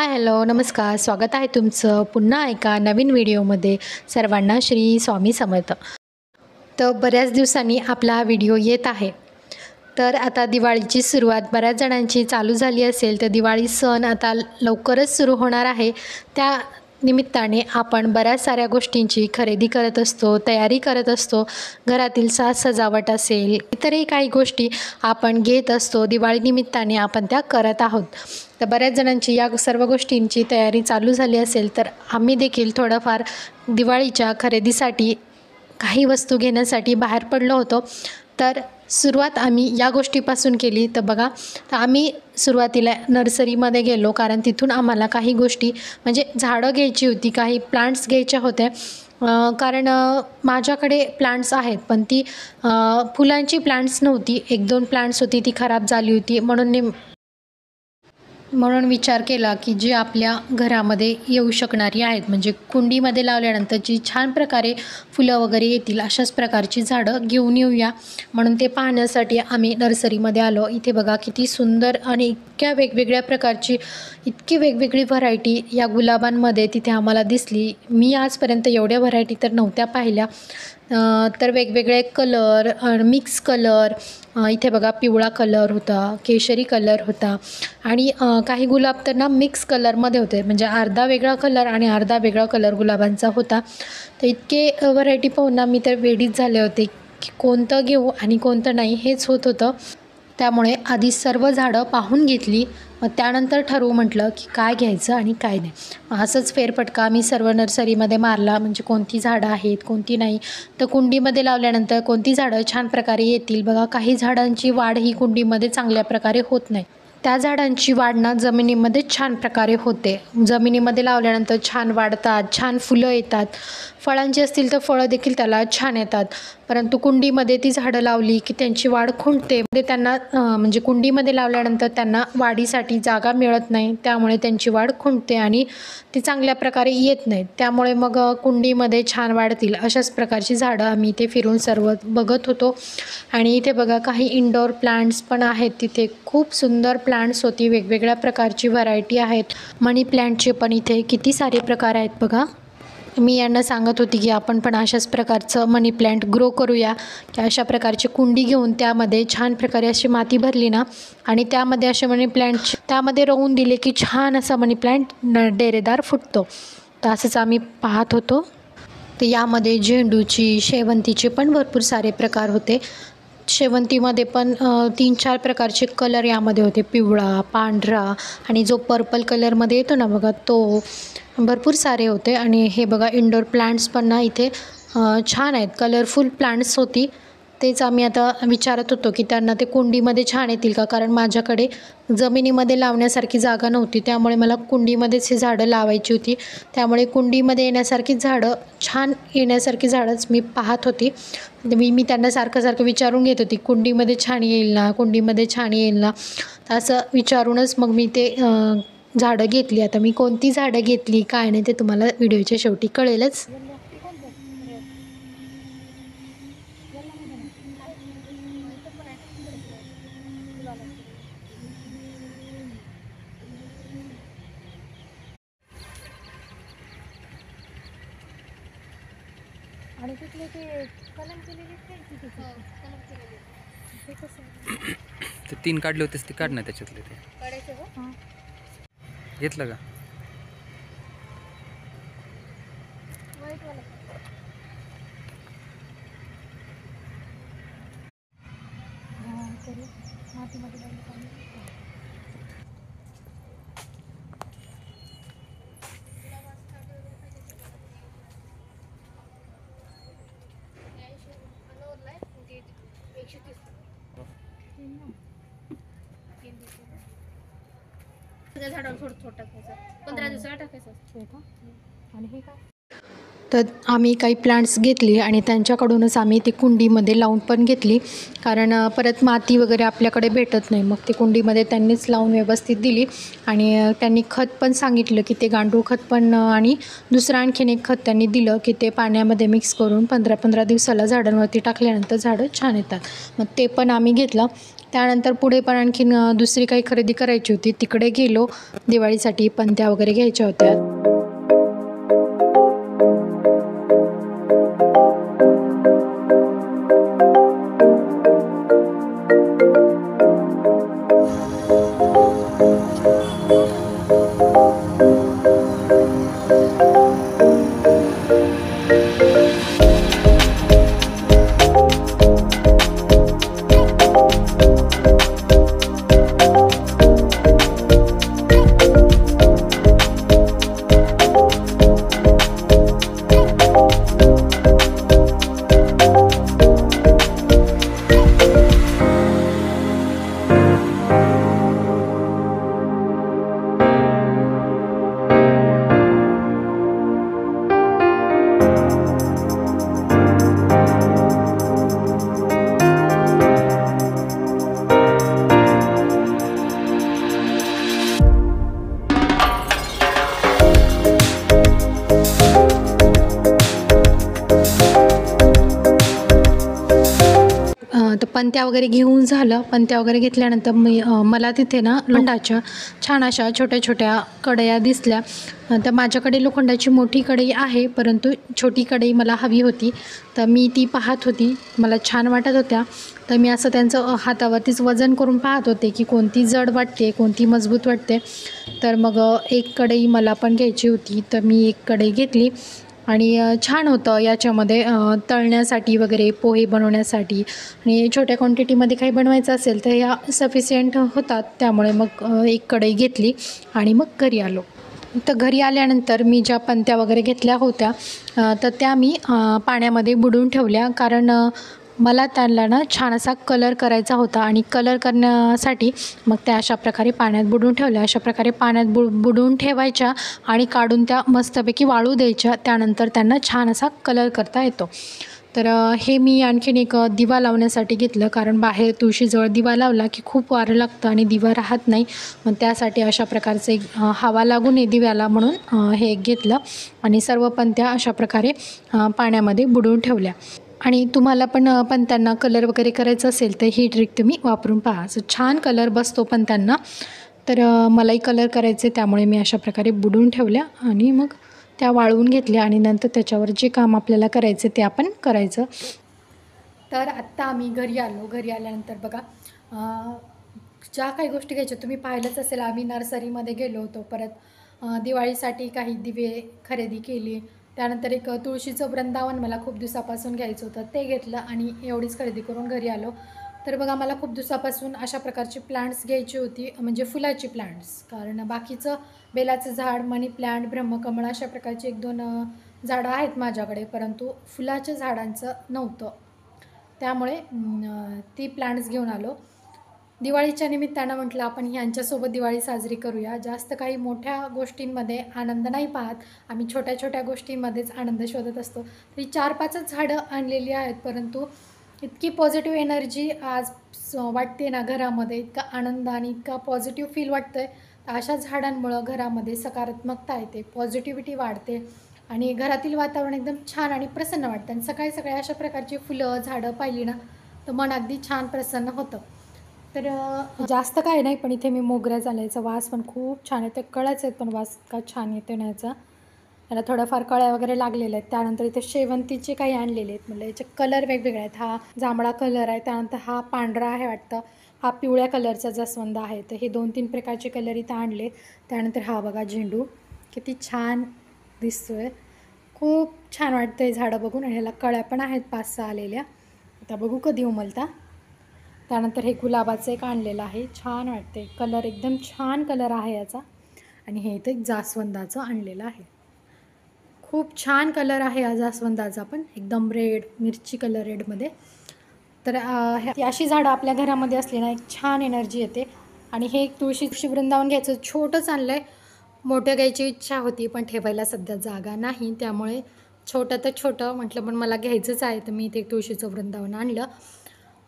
Hello नमस्कार, स्वागत आहे तुमचं पुन्हा एका नवीन व्हिडिओमध्ये। सर्वांना श्री स्वामी समर्थ। तर बऱ्याच दिवसांनी आपला हा व्हिडिओ येत आहे। तर आता दिवाळीची सुरुवात बऱ्याच जणांची चालू झाली असेल, तर दिवाळी सण आता लवकरच सुरू होणार आहे। त्या निमित्ताने आपण बऱ्याच साऱ्या गोष्टींची खरेदी करत असतो, तयारी करत असतो। घरातील साज सजावट असेल, इतरही काही गोष्टी आपण घेत असतो। दिवाळी निमित्ताने आपण त्या करत आहोत। तर बऱ्याच जणांची या सर्व गोष्टींची तयारी चालू झाली असेल, तर आम्ही देखील थोडंफार दिवाळीच्या खरेदीसाठी काही वस्तू घेण्यासाठी बाहेर पडलो होतो। तर सुरुवात आम्ही या गोष्टीपासून केली। तर बघा, तर आम्ही सुरुवातीला नर्सरीमध्ये गेलो, कारण तिथून आम्हाला काही गोष्टी म्हणजे झाडं घ्यायची होती, काही प्लांट्स घ्यायच्या होत्या। कारण माझ्याकडे प्लांट्स आहेत, पण ती फुलांची प्लांट्स नव्हती। 1-2 प्लांट्स होती, ती खराब झाली होती। म्हणून विचार केला की जी आपल्या घरामध्ये येऊ शकणारी आहेत, म्हणजे कुंडीमध्ये लावल्यानंतर जी छान प्रकारे फुलं वगैरे येतील अशाच प्रकारची झाडं घेऊन येऊया। म्हणून ते पाहण्यासाठी आम्ही नर्सरीमध्ये आलो। इथे बघा किती सुंदर आणि इतक्या वेगवेगळ्या प्रकारची, इतकी वेगवेगळी व्हरायटी या गुलाबांमध्ये तिथे आम्हाला दिसली। मी आजपर्यंत एवढ्या व्हरायटी तर नव्हत्या पाहिल्या। तर वेगवेगळे कलर, मिक्स कलर, इथे बघा पिवळा कलर होता, केशरी कलर होता आणि काही गुलाब तर ना मिक्स कलरमध्ये होते, म्हणजे अर्धा वेगळा कलर आणि अर्धा वेगळा कलर गुलाबांचा होता। तर इतके व्हरायटी पाहून ना मी तर वेडीच झाले होते की कोणतं घेऊ आणि कोणतं नाही हेच होत होतं। त्यामुळे आधी सर्व झाडं पाहून घेतली, मग त्यानंतर ठरवू म्हटलं की काय घ्यायचं आणि काय नाही। असंच फेरफटका मी सर्व नर्सरीमध्ये मारला, म्हणजे कोणती झाडं आहेत कोणती नाही। तर कुंडीमध्ये लावल्यानंतर कोणती झाडं छान प्रकारे येतील। बघा, काही झाडांची वाढ ही कुंडीमध्ये चांगल्या प्रकारे होत नाही, त्या झाडांची वाढ ना जमिनीमध्ये छान प्रकारे होते। जमिनीमध्ये लावल्यानंतर छान वाढतात, छान फुलं येतात, फळांची असतील तर फळं देखील त्याला छान येतात। परंतु कुंडीमध्ये ती झाडं लावली की त्यांची वाढ खुंटते, त्यांना म्हणजे कुंडीमध्ये लावल्यानंतर त्यांना वाढीसाठी जागा मिळत नाही, त्यामुळे त्यांची वाढ खुंटते आणि ती चांगल्या प्रकारे येत नाहीत। त्यामुळे मग कुंडीमध्ये छान वाढतील अशाच प्रकारची झाडं आम्ही इथे फिरून सर्व बघत होतो। आणि इथे बघा काही इंडोर प्लांट्स पण आहेत, तिथे खूप सुंदर प्लांट्स होती, वेगवेगळ्या प्रकारची व्हरायटी आहेत। मनी प्लांटचे पण इथे किती सारे प्रकार आहेत बघा। मी यांना सांगत होती की आपण पण अशाच प्रकारचं मनी प्लांट ग्रो करूया, की अशा प्रकारची कुंडी घेऊन त्यामध्ये छान प्रकारे अशी माती भरली ना आणि त्यामध्ये असे मनी प्लांट त्यामध्ये रोवून दिले की छान असा मनी प्लांट डेरेदार फुटतो। तर असंच आम्ही पाहत होतो। तर यामध्ये झेंडूची, शेवंतीचे पण भरपूर सारे प्रकार होते। शेवंतीमध्ये पण 3-4 प्रकारचे कलर यामध्ये होते, पिवळा, पांढरा आणि जो पर्पल कलरमध्ये येतो ना बघा, तो भरपूर सारे होते। आणि हे बघा इंडोर प्लांट्स पण ना इथे छान आहेत, कलरफुल प्लांट्स होती। तेच आम्ही आता विचारत होतो की त्यांना ते कुंडीमध्ये छान येतील का, कारण माझ्याकडे जमिनीमध्ये लावण्यासारखी जागा नव्हती, त्यामुळे मला कुंडीमध्येच ही झाडं लावायची होती। त्यामुळे कुंडीमध्ये येण्यासारखी झाडं, छान येण्यासारखी झाडंच मी पाहत होती। मी त्यांना सारखं विचारून घेत होती, कुंडीमध्ये छान येईल ना, कुंडीमध्ये छान येईल ना, असं विचारूनच मग मी ते झाडं घेतली। आता मी कोणती झाडं घेतली काय नाही ते तुम्हाला व्हिडिओच्या शेवटी कळेलच। आणि तिथले ते कलम केलेले ते कसं ते 3 काढले होतेस, ते काढ ना त्याच्यातले ते काढायचे का? घेतलं का? वाईट वाला करू मातीमध्ये लावलं पाणी झाडावर थोडं टाकायचं, 15 दिवसाला टाकायचं। आणि हे काय तर आम्ही काही प्लांट्स घेतली आणि त्यांच्याकडूनच आम्ही ती कुंडीमध्ये लावून पण घेतली, कारण परत माती वगैरे आपल्याकडे भेटत नाही। मग ती कुंडीमध्ये त्यांनीच लावून व्यवस्थित दिली। आणि त्यांनी खत पण सांगितलं की ते गांडूळ खत पण आणि दुसरं आणखीन एक खत त्यांनी दिलं की ते पाण्यामध्ये मिक्स करून 15-15 दिवसाला झाडांवरती टाकल्यानंतर झाडं छान येतात। मग ते पण आम्ही घेतलं। त्यानंतर पुढे पण आणखीन दुसरी काही खरेदी करायची होती, तिकडे गेलो. दिवाळीसाठी पणत्या वगैरे घ्यायच्या होत्या. तर पणत्या वगैरे घेऊन झालं. पणत्या वगैरे घेतल्यानंतर मला तिथे ना लोखंडाच्या छान अशा छोट्या छोट्या कढया दिसल्या. तर माझ्याकडे लोखंडाची मोठी कढई आहे, परंतु छोटी कढई मला हवी होती. तर मी ती पाहत होती, मला छान वाटत होत्या. तर मी असं त्यांचं हातावरतीच वजन करून पाहत होते की कोणती जड वाटते, कोणती मजबूत वाटते. तर मग एक कढई मला पण घ्यायची होती, तर मी एक कढई घेतली. आणि छान होतं याच्यामध्ये तळण्यासाठी वगैरे, पोहे बनवण्यासाठी. आणि छोट्या क्वांटिटीमध्ये काही बनवायचं असेल तर ह्या सफिशियंट होतात. त्यामुळे मग एक कढई घेतली आणि मग घरी आलो. तर घरी आल्यानंतर मी ज्या पणत्या वगैरे घेतल्या होत्या तर त्या मी पाण्यामध्ये बुडवून ठेवल्या. कारण मला त्यांना ना छान असा कलर करायचा होता आणि कलर करण्यासाठी मग त्या अशा प्रकारे पाण्यात बुडवून ठेवल्या. अशा प्रकारे पाण्यात बुडवून ठेवायच्या आणि काढून त्या मस्तपैकी वाळू द्यायच्या. त्यानंतर त्यांना छान असा कलर करता येतो. तर हे मी आणखीन एक दिवा लावण्यासाठी घेतलं, कारण बाहेर तुळशीजवळ दिवा लावला की खूप वारं लागतं आणि दिवा राहत नाही. मग त्यासाठी अशा प्रकारचं एक हवा लागू नये दिव्याला म्हणून हे एक घेतलं आणि सर्व पणत्या अशा प्रकारे पाण्यामध्ये बुडवून ठेवल्या. आणि तुम्हाला पण त्यांना कलर वगैरे करायचं असेल तर ही ट्रिक तुम्ही वापरून पहा. असं छान कलर बसतो पण त्यांना. तर मलाही कलर करायचे, त्यामुळे मी अशा प्रकारे बुडवून ठेवल्या आणि मग त्या वाळवून घेतल्या आणि नंतर त्याच्यावर जे काम आपल्याला करायचं ते आपण करायचं. तर आत्ता आम्ही घरी आलो. घरी आल्यानंतर बघा ज्या काही गोष्टी घ्यायच्या तुम्ही पाहिलंच असेल, आम्ही नर्सरीमध्ये गेलो होतो. परत दिवाळीसाठी काही दिवे खरेदी केली. त्यानंतर एक तुळशीचं वृंदावन मला खूप दिवसापासून घ्यायचं होतं, ते घेतलं आणि एवढीच खरेदी करून घरी आलो. तर बघा मला खूप दिवसापासून अशा प्रकारची प्लांट्स घ्यायची होती, म्हणजे फुलाची प्लांट्स. कारण बाकीचं बेलाचं झाड, मनी प्लांट, ब्रह्मकमळ अशा प्रकारची 1-2 झाडं आहेत माझ्याकडे, परंतु फुलाच्या झाडांचं नव्हतं. त्यामुळे ती प्लांट्स घेऊन आलो. दिवाळीच्या निमित्तानं म्हटलं आपण ह्यांच्यासोबत दिवाळी साजरी करूया. जास्त काही मोठ्या गोष्टींमध्ये आनंद नाही पाहत आम्ही, छोट्या छोट्या गोष्टींमध्येच आनंद शोधत असतो. तरी 4-5च झाडं आणलेली आहेत, परंतु इतकी पॉझिटिव्ह एनर्जी आज वाटते ना घरामध्ये, इतका आनंद आणि इतका पॉझिटिव्ह फील वाटतं आहे. अशा झाडांमुळं घरामध्ये सकारात्मकता येते, पॉझिटिव्हिटी वाढते आणि घरातील वातावरण एकदम छान आणि प्रसन्न वाटतं. आणि सकाळी सकाळी अशा प्रकारची फुलं झाडं पाहिली ना तर मन अगदी छान प्रसन्न होतं. तर जास्त काय नाही, पण इथे मी मोगऱ्या आल्याचा वास पण खूप छान येतो. कळ्याच आहेत पण वास इतका छान येतो ना याचा. याला थोड्याफार कळ्या वगैरे लागलेल्या आहेत. त्यानंतर इथे शेवंतीचे काही आणलेले आहेत, म्हणजे याचे कलर वेगवेगळे आहेत. हा जांभळा कलर आहे, त्यानंतर हा पांढरा आहे वाटतं, हा पिवळ्या कलरचा जास्वंद आहे. तर हे 2-3 प्रकारचे कलर इथं आणले. त्यानंतर हा बघा झेंडू किती छान दिसतो आहे, खूप छान वाटतं आहे झाडं बघून. आणि ह्याला कळ्या पण आहेत 5-6 आलेल्या, आता बघू कधी उमलता. त्यानंतर हे गुलाबाचं एक आणलेलं आहे, छान वाटते, कलर एकदम छान कलर आहे याचा. आणि हे इथं एक जास्वंदाचं आणलेलं आहे, खूप छान कलर आहे या जास्वंदाचा पण, एकदम रेड, मिरची कलर रेडमध्ये. तर अशी झाडं आपल्या घरामध्ये असली ना एक छान एनर्जी येते. आणि हे एक तुळशी वृंदावन घ्यायचं, छोटंच आणलं आहे. मोठं घ्यायची इच्छा होती पण ठेवायला सध्या जागा नाही, त्यामुळे छोटं तर छोटं म्हटलं पण मला घ्यायचंच आहे, तर मी इथे तुळशीचं वृंदावन आणलं.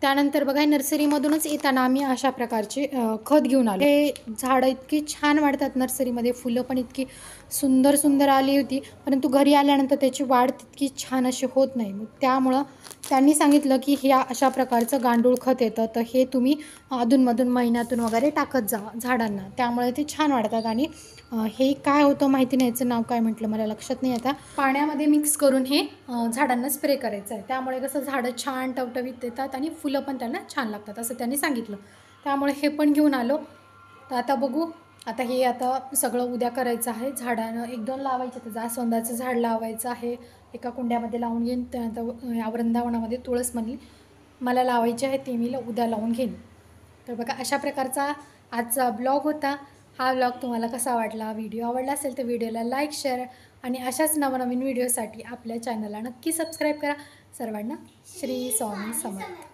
त्यानंतर बघा नर्सरीमधूनच येताना आम्ही अशा प्रकारचे खत घेऊन आलो. हे झाडं इतकी छान वाढतात नर्सरीमध्ये, फुलं पण इतकी सुंदर सुंदर आली होती, परंतु घरी आल्यानंतर त्याची वाढ तितकी छान अशी होत नाही. मग त्यामुळं त्यांनी सांगितलं की ह्या अशा प्रकारचं गांडूळ खत येतं, तर हे तुम्ही अधूनमधून महिन्यातून वगैरे टाकत जा झाडांना, त्यामुळे ते छान वाढतात. आणि हे काय होतं माहिती नाही, याचं नाव काय म्हटलं मला लक्षात नाही आता. पाण्यामध्ये मिक्स करून हे झाडांना स्प्रे करायचं आहे, त्यामुळे कसं झाडं छान टवटवीत येतात आणि फुलं पण त्यांना छान लागतात असं त्यांनी सांगितलं. त्यामुळे हे पण घेऊन आलो. तर आता बघू, आता हे आता सगळं उद्या करायचं आहे. झाडानं 1-2 लावायचं, तर जास्वंदाचं झाड लावायचं आहे, एका कुंड्यामध्ये लावून घेईन. त्यानंतर या वृंदावनामध्ये तुळस मला लावायची आहे, ते मी उद्या लावून घेईन. तर बघा अशा प्रकारचा आजचा ब्लॉग होता. हा ब्लॉग तुम्हाला कसा वाटला, व्हिडिओ आवडला असेल तर व्हिडिओला लाईक, शेअर आणि अशाच नवनवीन व्हिडिओसाठी आपल्या चॅनलला नक्की सबस्क्राईब करा. सर्वांना श्री स्वामी समर्थ.